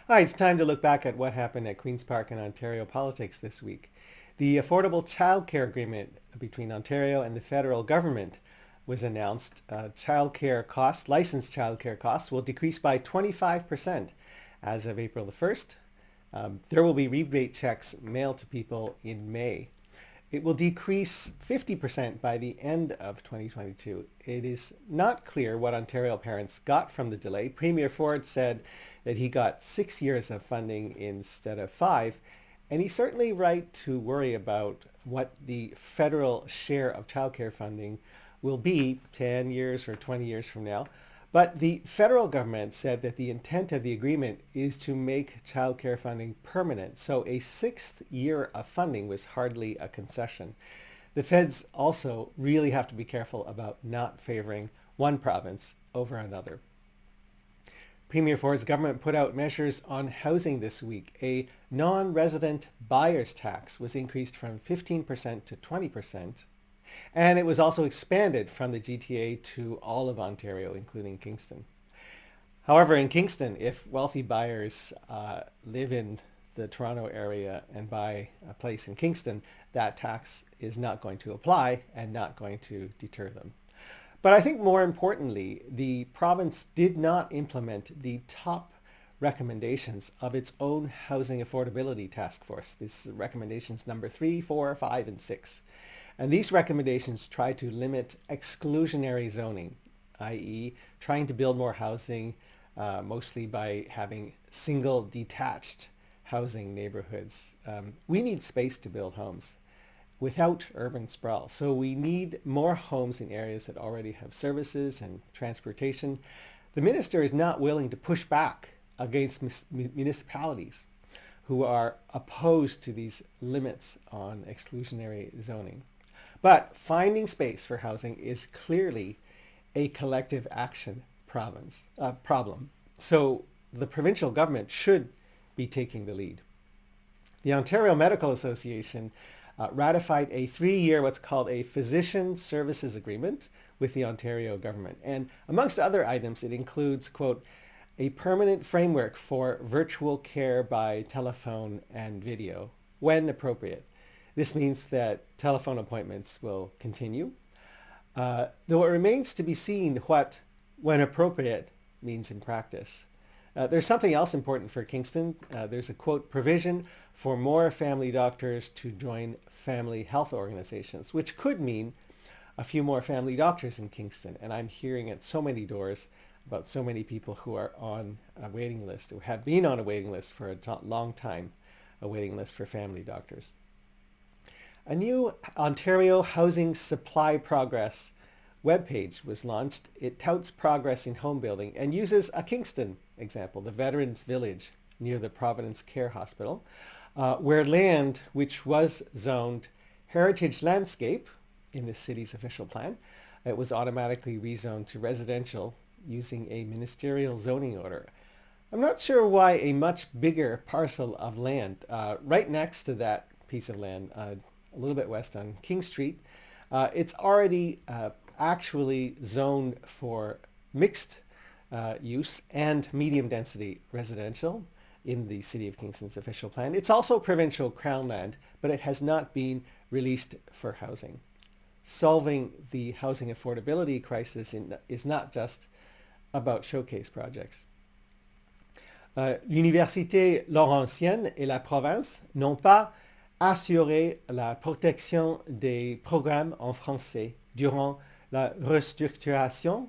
Hi, it's time to look back at what happened at Queen's Park in Ontario politics this week. The Affordable Childcare Agreement between Ontario and the federal government was announced. Childcare costs, licensed childcare costs, will decrease by 25% as of April the 1st. There will be rebate checks mailed to people in May. It will decrease 50% by the end of 2022. It is not clear what Ontario parents got from the delay. Premier Ford said that he got 6 years of funding instead of 5, and he's certainly right to worry about what the federal share of childcare funding will be 10 years or 20 years from now. But the federal government said that the intent of the agreement is to make childcare funding permanent. So a 6th year of funding was hardly a concession. The feds also really have to be careful about not favoring one province over another. Premier Ford's government put out measures on housing this week. A non-resident buyer's tax was increased from 15% to 20%. And it was also expanded from the GTA to all of Ontario, including Kingston. However, in Kingston, if wealthy buyers live in the Toronto area and buy a place in Kingston, that tax is not going to apply and not going to deter them. But I think more importantly, the province did not implement the top recommendations of its own housing affordability task force. This is recommendations number 3, 4, 5, and 6. And these recommendations try to limit exclusionary zoning, i.e. trying to build more housing, mostly by having single detached housing neighborhoods. We need space to build homes without urban sprawl. So we need more homes in areas that already have services and transportation. The minister is not willing to push back against municipalities who are opposed to these limits on exclusionary zoning. But finding space for housing is clearly a collective action problem. So the provincial government should be taking the lead. The Ontario Medical Association ratified a 3-year, what's called a physician services agreement with the Ontario government. And amongst other items, it includes, quote, a permanent framework for virtual care by telephone and video when appropriate. This means that telephone appointments will continue, though it remains to be seen what when appropriate means in practice. There's something else important for Kingston. There's a, quote, provision for more family doctors to join family health organizations, which could mean a few more family doctors in Kingston. And I'm hearing at so many doors about so many people who are on a waiting list, or have been on a waiting list for a long time, a waiting list for family doctors. A new Ontario Housing Supply Progress webpage was launched. It touts progress in home building and uses a Kingston example, the Veterans Village near the Providence Care Hospital, where land which was zoned heritage landscape in the city's official plan, it was automatically rezoned to residential using a ministerial zoning order. I'm not sure why a much bigger parcel of land right next to that piece of land, a little bit west on King Street, it's already actually zoned for mixed use and medium density residential in the City of Kingston's official plan. It's also provincial crown land, but it has not been released for housing. Solving the housing affordability crisis is not just about showcase projects. L'Université Laurentienne et la province n'ont pas assuré la protection des programmes en français durant la restructuration,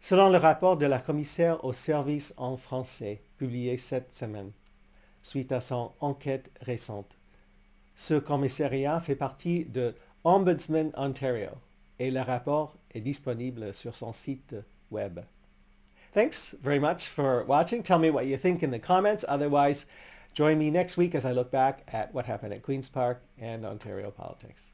selon le rapport de la commissaire aux services en français, publié cette semaine, suite à son enquête récente. Ce commissariat fait partie de Ombudsman Ontario et le rapport est disponible sur son site web. Thanks very much for watching. Tell me what you think in the comments. Otherwise, join me next week as I look back at what happened at Queen's Park and Ontario politics.